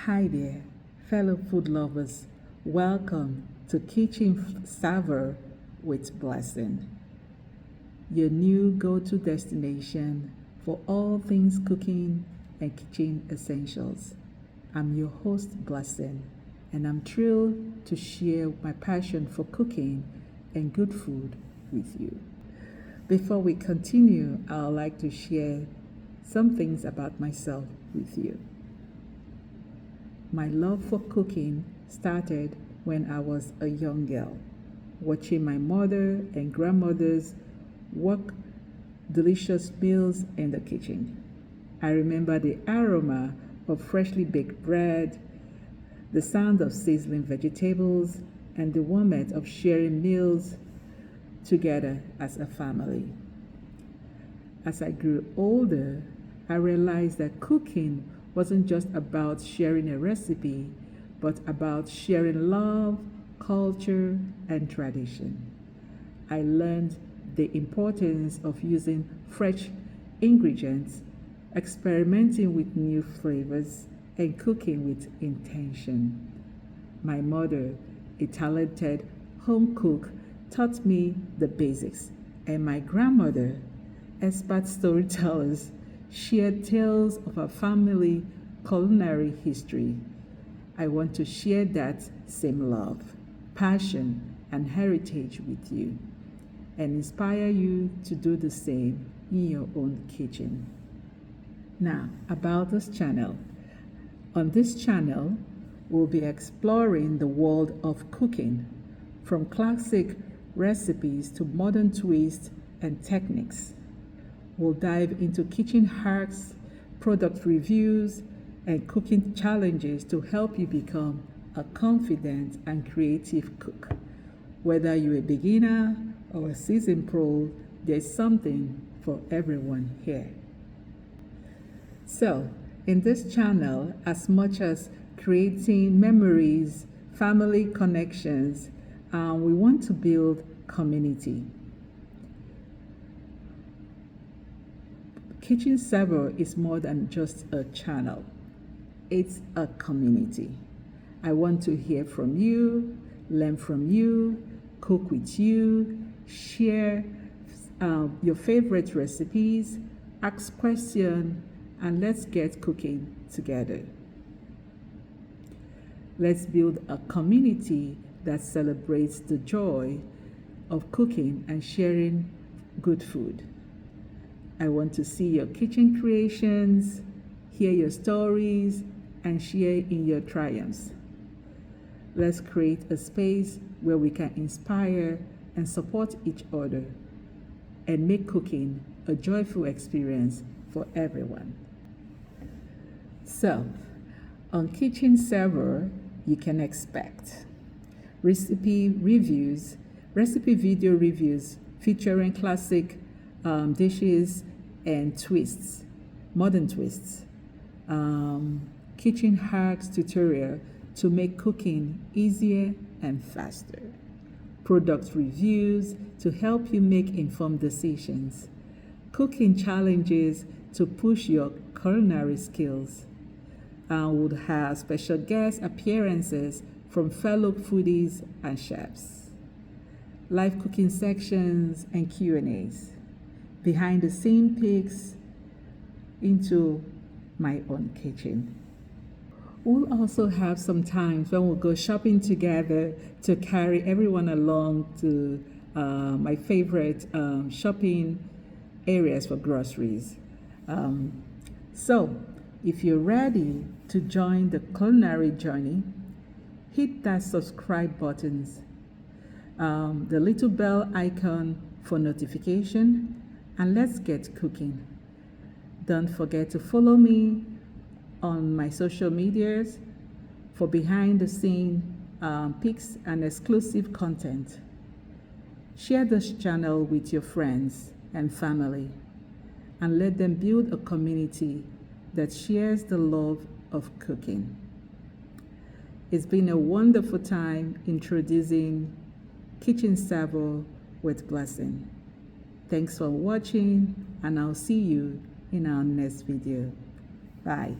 Hi there, fellow food lovers. Welcome to Kitchen Savor with Blessing, your new go-to destination for all things cooking and kitchen essentials. I'm your host, Blessing, and I'm thrilled to share my passion for cooking and good food with you. Before we continue, I'd like to share some things about myself with you. My love for cooking started when I was a young girl, watching my mother and grandmothers work delicious meals in the kitchen. I remember the aroma of freshly baked bread, the sound of sizzling vegetables, and the warmth of sharing meals together as a family. As I grew older, I realized that cooking wasn't just about sharing a recipe, but about sharing love, culture, and tradition. I learned the importance of using fresh ingredients, experimenting with new flavors, and cooking with intention. My mother, a talented home cook, taught me the basics, and my grandmother, expert storytellers, shared tales of our family culinary history. I want to share that same love, passion, and heritage with you and inspire you to do the same in your own kitchen. Now, about this channel. On this channel, we'll be exploring the world of cooking, from classic recipes to modern twists and techniques. We'll dive into kitchen hacks, product reviews, and cooking challenges to help you become a confident and creative cook. Whether you're a beginner or a seasoned pro, there's something for everyone here. So, in this channel, as much as creating memories, family connections, we want to build community. Kitchen Savor is more than just a channel. It's a community. I want to hear from you, learn from you, cook with you, share your favorite recipes, ask questions, and let's get cooking together. Let's build a community that celebrates the joy of cooking and sharing good food. I want to see your kitchen creations, hear your stories, and share in your triumphs. Let's create a space where we can inspire and support each other and make cooking a joyful experience for everyone. So, on Kitchen Savor, you can expect recipe video reviews featuring classic dishes and twists, modern twists, kitchen hacks tutorial to make cooking easier and faster, product reviews to help you make informed decisions, cooking challenges to push your culinary skills, and would have special guest appearances from fellow foodies and chefs, live cooking sections and Q&As, behind the scene peeks into my own kitchen. We'll also have some times when we'll go shopping together to carry everyone along to my favorite shopping areas for groceries. So, if you're ready to join the culinary journey, hit that subscribe button, the little bell icon for notification, and let's get cooking. Don't forget to follow me on my social medias for behind the scene pics and exclusive content. Share this channel with your friends and family and let them build a community that shares the love of cooking. It's been a wonderful time introducing Kitchen Savor with Blessing. Thanks for watching, and I'll see you in our next video. Bye.